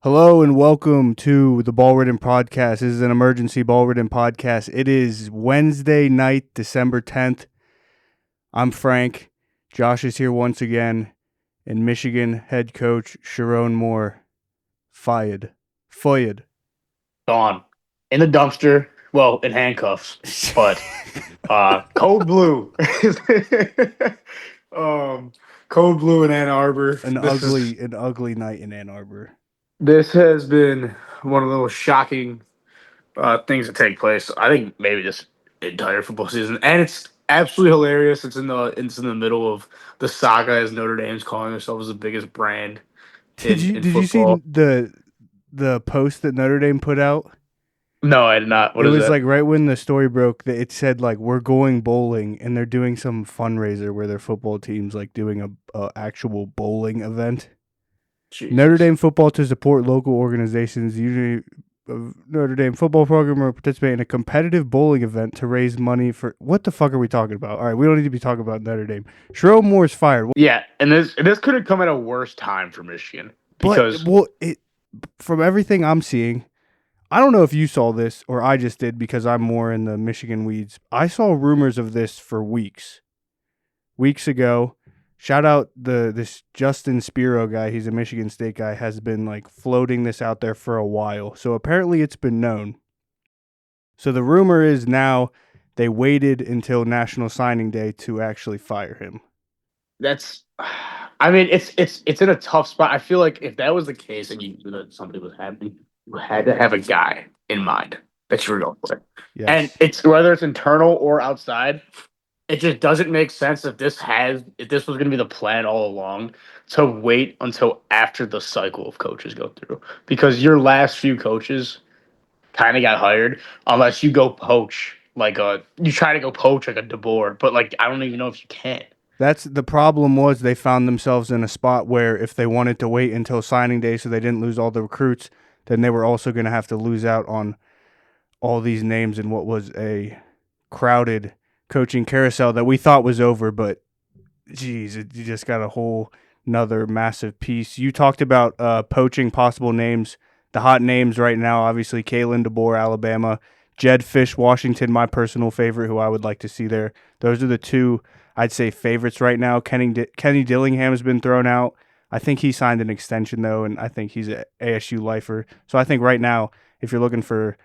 Hello and welcome to the Ball Ridden Podcast. This is an emergency Ball Ridden Podcast. It is Wednesday night, December 10th. I'm Frank. Josh is here once again. And Michigan head coach Sherrone Moore fired. Gone in the dumpster. Well, in handcuffs, but code blue. um, Code blue in Ann Arbor. An ugly night in Ann Arbor. This has been one of the most shocking things to take place. I think maybe this entire football season, and it's absolutely hilarious. It's in the middle of the saga as Notre Dame's calling themselves the biggest brand Did in you in did you see football. the post that Notre Dame put out? No, I did not. What It is was that? like right when the story broke that it said like we're going bowling and they're doing some fundraiser where their football team's like doing a actual bowling event. Notre Jesus. Dame football to support local organizations. Usually, Notre Dame football program will participate in a competitive bowling event to raise money for. What the fuck are we talking about? All right, we don't need to be talking about Notre Dame. Sherrone Moore's fired. Yeah, and this could have come at a worse time for Michigan But because from everything I'm seeing, I don't know if you saw this or I just did because I'm more in the Michigan weeds. I saw rumors of this for weeks ago. Shout out this Justin Spiro guy. He's a Michigan State guy. Has been like floating this out there for a while. So apparently it's been known. So the rumor is now they waited until National Signing Day to actually fire him. that's I mean it's in a tough spot. I feel like if that was the case and you knew that something was happening, you had to have a guy in mind that you were going with. And Yes, it's whether it's internal or outside, it just doesn't make sense if this was gonna be the plan all along to wait until after the cycle of coaches go through. Because your last few coaches kind of got hired unless you go poach you try to go poach like a DeBoer, but like I don't even know if you can. that's the problem. Was they found themselves in a spot where if they wanted to wait until signing day so they didn't lose all the recruits, then they were also going to have to lose out on all these names in what was a crowded coaching carousel that we thought was over, but geez, you just got a whole another massive piece. You talked about poaching possible names. The hot names right now, obviously, Kalen DeBoer, Alabama, Jed Fish, Washington, my personal favorite, who I would like to see there. Those are the two I'd say favorites right now. Kenny Dillingham has been thrown out. I think he signed an extension though, and I think he's an ASU lifer. So I think right now, if you're looking for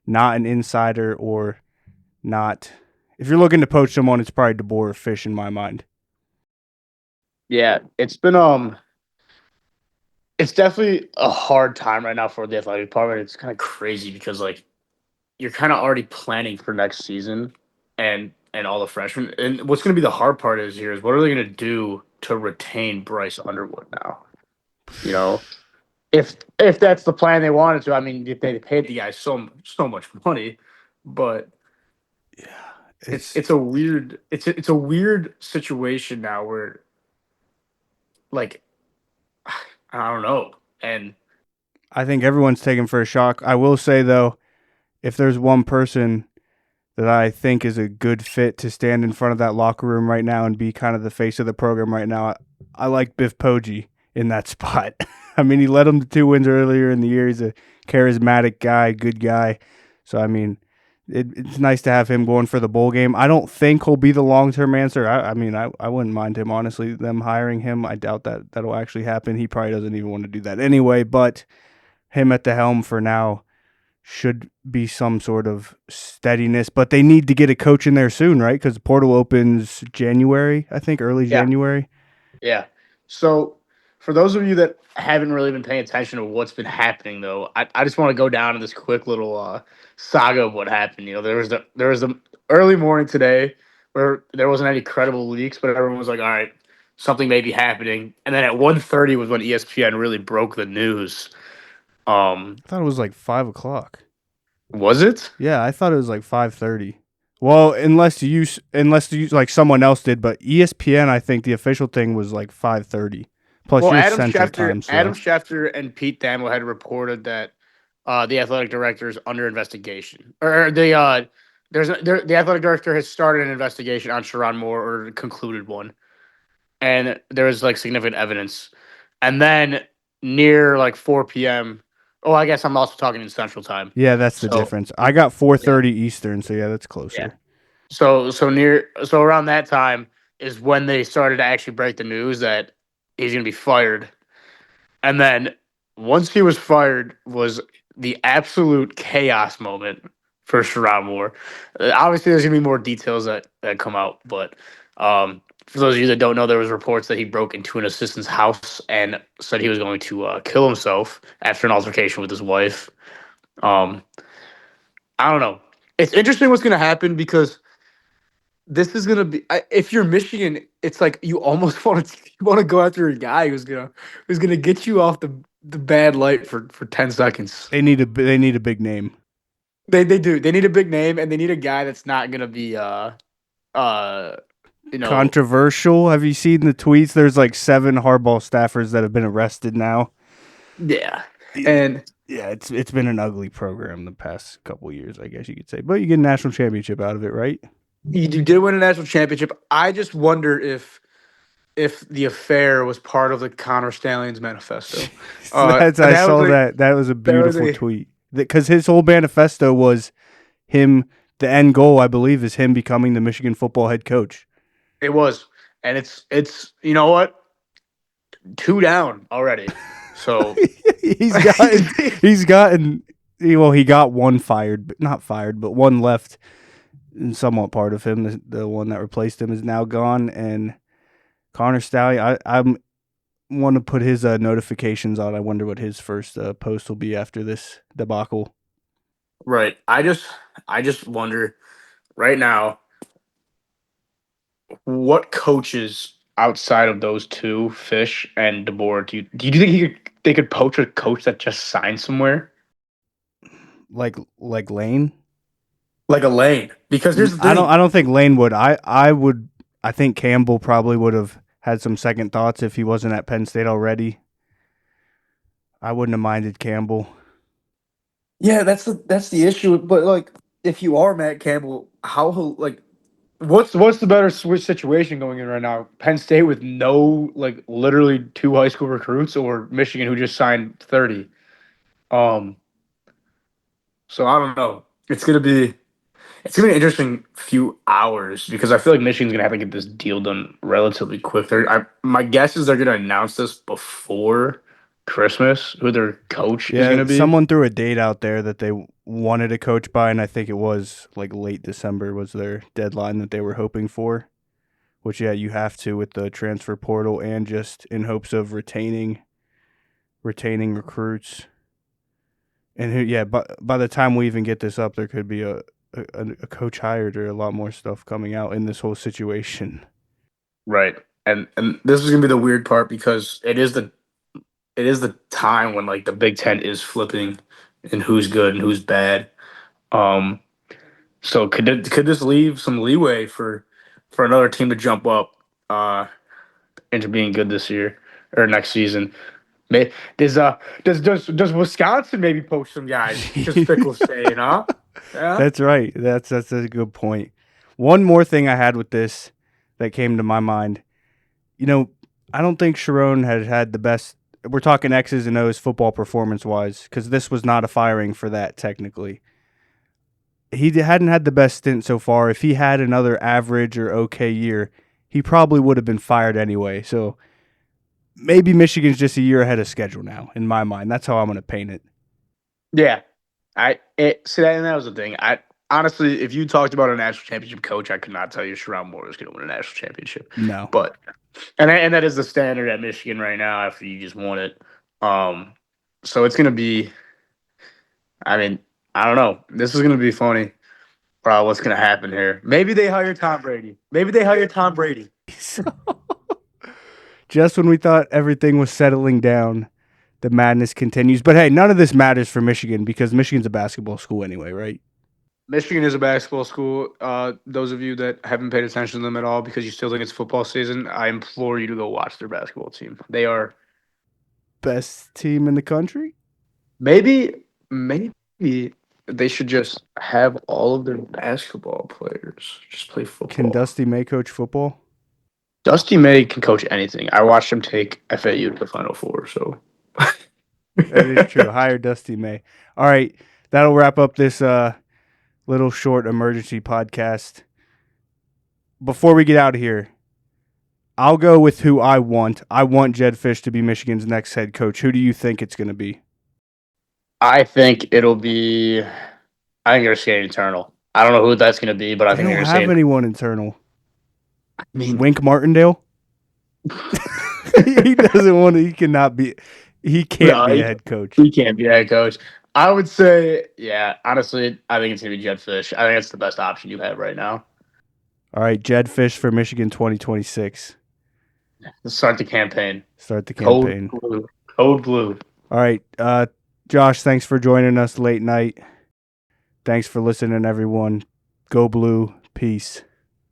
not an insider or not, if you're looking to poach someone, it's probably DeBoer or Fish in my mind. Yeah, it's definitely a hard time right now for the athletic department. It's kind of crazy because like you're kind of already planning for next season and all the freshmen. And what's going to be the hard part is what are they going to do to retain Bryce Underwood now? You know, if that's the plan they wanted to. I mean, if they paid the guy so much money, but Yeah, it's a weird situation now where like I don't know. And I think everyone's taken for a shock. I will say though, if there's one person that I think is a good fit to stand in front of that locker room right now and be kind of the face of the program right now, I like Biff Poggi in that spot. I mean, he led them to 2 wins earlier in the year. He's a charismatic guy, good guy. So I mean, it's nice to have him going for the bowl game. I don't think he'll be the long term answer. I mean, I wouldn't mind him honestly. Them hiring him, I doubt that that'll actually happen. He probably doesn't even want to do that anyway. But him at the helm for now should be some sort of steadiness. But they need to get a coach in there soon, right? Because the portal opens January, I think, early yeah, January. yeah. So for those of you that haven't really been paying attention to what's been happening, though, I just want to go down to this quick little saga of what happened. You know, there was the early morning today where there wasn't any credible leaks, but everyone was like, "All right, something may be happening." And then at 1:30 was when ESPN really broke the news. I thought it was like 5 o'clock. Was it? Yeah, I thought it was like 5:30. Well, unless you like someone else did, but ESPN, I think the official thing was like 5:30. Plus Well, your Central Time, Adam so Schefter and Pete Thamel had reported that the athletic director is under investigation, or the athletic director has started an investigation on Sherrone Moore or concluded one, and there was like significant evidence, and then near like 4 p.m. Oh, I guess I'm also talking in Central Time. Yeah, that's the So difference. I got four yeah, thirty Eastern, so yeah, that's yeah. closer. So around that time is when they started to actually break the news that he's gonna be fired. And then once he was fired was the absolute chaos moment for Sherrone Moore. Obviously, there's gonna be more details that come out, but for those of you that don't know, there was reports that he broke into an assistant's house and said he was going to kill himself after an altercation with his wife. Um, I don't know. It's interesting what's gonna happen because this is gonna be if you're Michigan, it's like you almost want to go after a guy who's gonna get you off the bad light for 10 seconds. They need a big name. They do. They need a big name and they need a guy that's not gonna be uh you know Controversial. Have you seen the tweets? There's like 7 Harbaugh staffers that have been arrested now. yeah. It- And yeah, it's been an ugly program the past couple years, I guess you could say. But you get a national championship out of it, right? you did win a national championship. I just wonder if the affair was part of the Connor Stallions manifesto. That's I That was saw a that. That was a that was beautiful a tweet. Because his whole manifesto was him. The end goal, I believe, is him becoming the Michigan football head coach. it was. And it's you know what? Two down already. So he's gotten he's gotten well, he got one fired, but not fired, but one left and somewhat part of him. The one that replaced him is now gone, and Connor Stallion. I'm want to put his notifications on. I wonder what his first post will be after this debacle. right. I just wonder right now what coaches outside of those two, Fish and DeBoer, do you think they could poach a coach that just signed somewhere? Like Lane. Like a Lane. Because here's the thing. I don't think Lane would. I would. I think Campbell probably would have had some second thoughts if he wasn't at Penn State already. I wouldn't have minded Campbell. Yeah, that's the issue. But like, if you are Matt Campbell, how like what's the better switch situation going in right now? Penn State with no like literally two high school recruits, or Michigan who just signed 30. Um, so I don't know. It's gonna be an interesting few hours because I feel like Michigan's gonna have to get this deal done relatively quick. My guess is they're gonna announce this before Christmas, who their coach is Yeah, gonna be. someone threw a date out there that they wanted a coach by, and I think it was like late December was their deadline that they were hoping for. Which yeah, you have to with the transfer portal and just in hopes of retaining recruits. And who, yeah, by the time we even get this up, there could be a coach hired or a lot more stuff coming out in this whole situation. Right. And this is gonna be the weird part because it is the time when like the Big Ten is flipping and who's good and who's bad. Um, so could this leave some leeway for another team to jump up into being good this year or next season? May does does Wisconsin maybe poach some guys? Just Fickle saying, huh? Yeah. That's right. That's a good point. One more thing I had with this that came to my mind. You know, I don't think Sherrone had the best. We're talking X's and O's football performance wise, because this was not a firing for that technically. He hadn't had the best stint so far. If he had another average or okay year, he probably would have been fired anyway. So maybe Michigan's just a year ahead of schedule now. In my mind, that's how I'm going to paint it. Yeah. See that was the thing. I honestly, if you talked about a national championship coach, I could not tell you Sherrone Moore was going to win a national championship. No, But and that is the standard at Michigan right now after you just won it. Um, so it's gonna be. I mean, I don't know. This is gonna be funny. What's gonna happen here? Maybe they hire Tom Brady. Maybe they hire Tom Brady. just when we thought everything was settling down, the madness continues. But hey, none of this matters for Michigan because Michigan's a basketball school anyway, right? Michigan is a basketball school. Those of you that haven't paid attention to them at all because you still think it's football season, I implore you to go watch their basketball team. They are Best team in the country. maybe they should just have all of their basketball players just play Can football. Dusty May coach football? Dusty May can coach anything. I watched him take FAU to the Final Four. So That is true. Hire Dusty May. All right, that'll wrap up this little short emergency podcast. Before we get out of here, I'll go with who I want. I want Jed Fish to be Michigan's next head coach. Who do you think it's going to be? I think it'll be. I think they're staying eternal. I don't know who that's going to be, but I They think they're don't going to have stay. anyone internal. I mean, Wink Martindale? He doesn't want to. He cannot be. He can't no, be a head coach. he can't be head coach. I would say, yeah, honestly, I think it's going to be Jed Fish. I think it's the best option you have right now. All right, Jed Fish for Michigan 2026. Let's start the campaign. Start the campaign. Code blue. Code blue. All right, Josh, thanks for joining us late night. Thanks for listening, everyone. Go Blue. Peace.